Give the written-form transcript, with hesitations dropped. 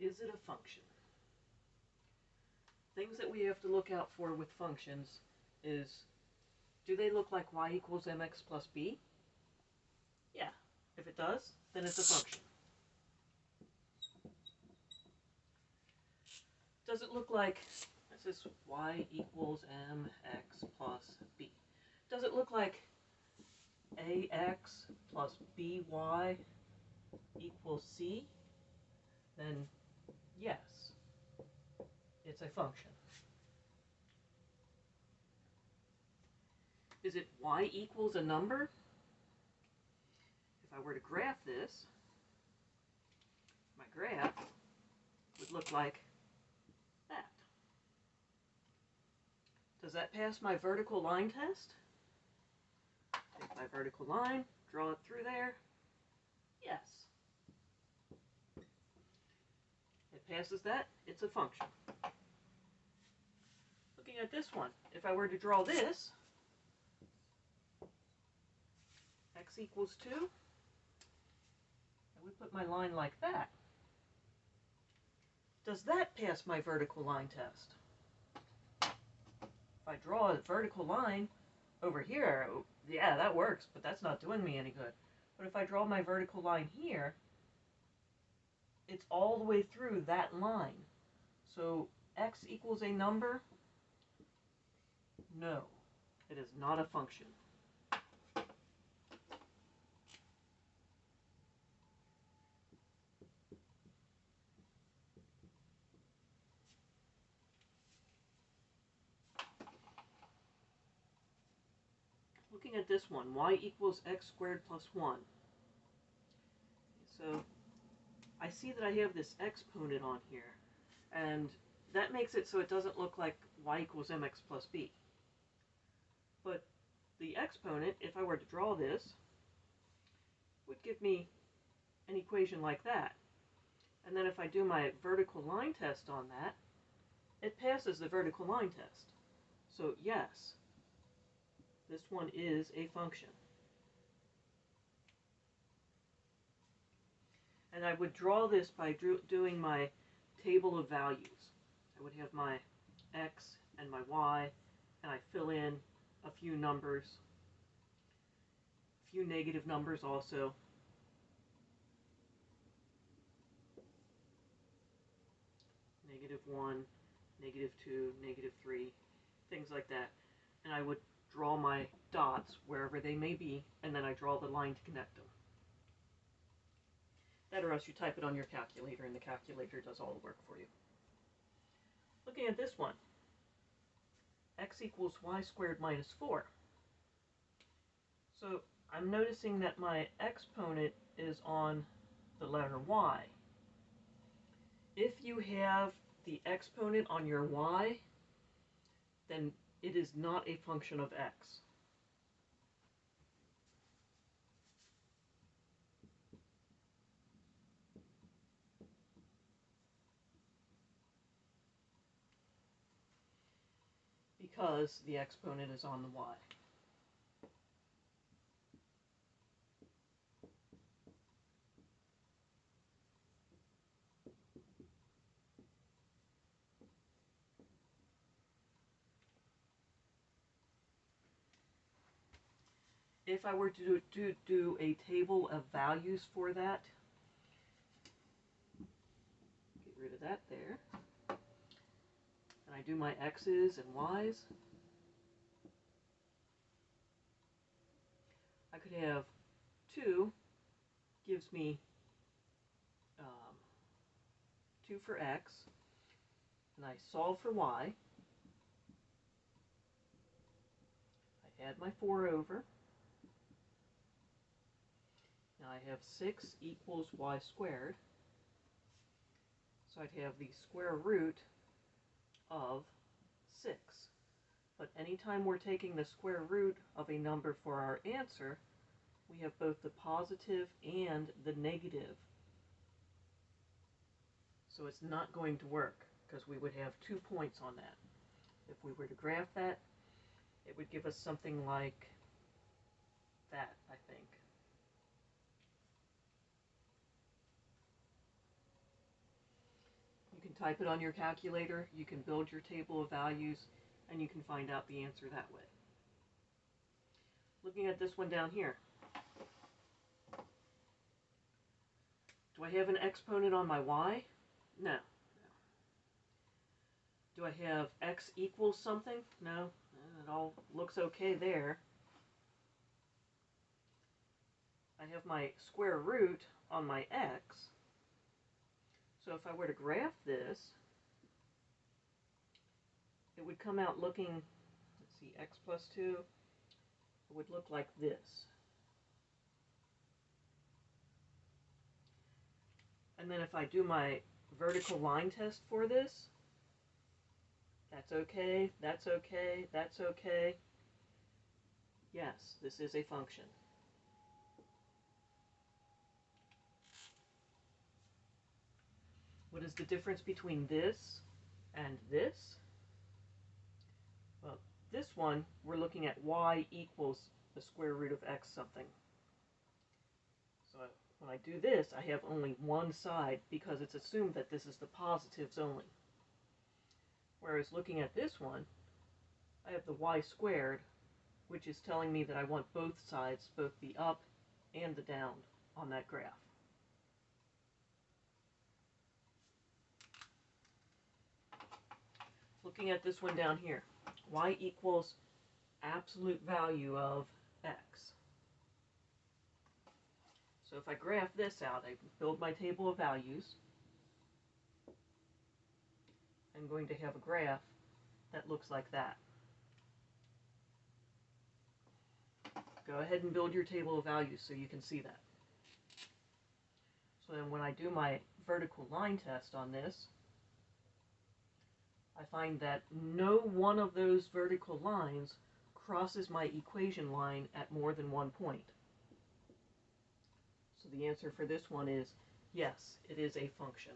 is it a function? Things that we have to look out for with functions is, do they look like y equals mx plus b? Yeah. If it does, then it's a function. Does it look like, this is y equals mx plus b. Does it look like ax plus by equals c? Then yes, it's a function. Is it y equals a number? If I were to graph this, my graph would look like that. Does that pass my vertical line test? Take my vertical line, draw it through there. Yes. It passes that, it's a function. Looking at this one, if I were to draw this, x equals 2, and we put my line like that. Does that pass my vertical line test? If I draw a vertical line over here, yeah, that works, but that's not doing me any good. But if I draw my vertical line here, it's all the way through that line. So x equals a number? No, it is not a function. Looking at this one, y equals x squared plus 1. So I see that I have this exponent on here, and that makes it so it doesn't look like y equals mx plus b. But the exponent, if I were to draw this, would give me an equation like that. And then if I do my vertical line test on that, it passes the vertical line test. So yes, this one is a function. And I would draw this by doing my table of values. I would have my x and my y, and I fill in a few numbers, a few negative numbers also. -1, -2, -3, things like that. And I would draw my dots wherever they may be, and then I draw the line to connect them. That or else you type it on your calculator and the calculator does all the work for you. Looking at this one, x equals y squared minus 4. So I'm noticing that my exponent is on the letter y. If you have the exponent on your y, then it is not a function of x. Because the exponent is on the y. If I were to do a table of values for that, get rid of that there, and I do my x's and y's, I could have 2 gives me 2 for x, and I solve for y. I add my 4 over. Now I have 6 equals y squared. So I'd have the square root of 6. But anytime we're taking the square root of a number for our answer, we have both the positive and the negative. So it's not going to work, because we would have 2 points on that. If we were to graph that, it would give us something like that, I think. type it on your calculator, you can build your table of values, and you can find out the answer that way. Looking at this one down here, do I have an exponent on my y? No. Do I have x equals something? No. It all looks okay there. I have my square root on my x. So if I were to graph this, it would come out looking, let's see, x plus 2, it would look like this. And then if I do my vertical line test for this, that's okay, that's okay, that's okay. Yes, this is a function. What is the difference between this and this? Well, this one, we're looking at y equals the square root of x something. So when I do this, I have only one side because it's assumed that this is the positives only. Whereas looking at this one, I have the y squared, which is telling me that I want both sides, both the up and the down, on that graph. Looking at this one down here, y equals absolute value of x. So if I graph this out, I build my table of values. I'm going to have a graph that looks like that. Go ahead and build your table of values so you can see that. So then when I do my vertical line test on this, I find that no one of those vertical lines crosses my equation line at more than one point. So the answer for this one is yes, it is a function.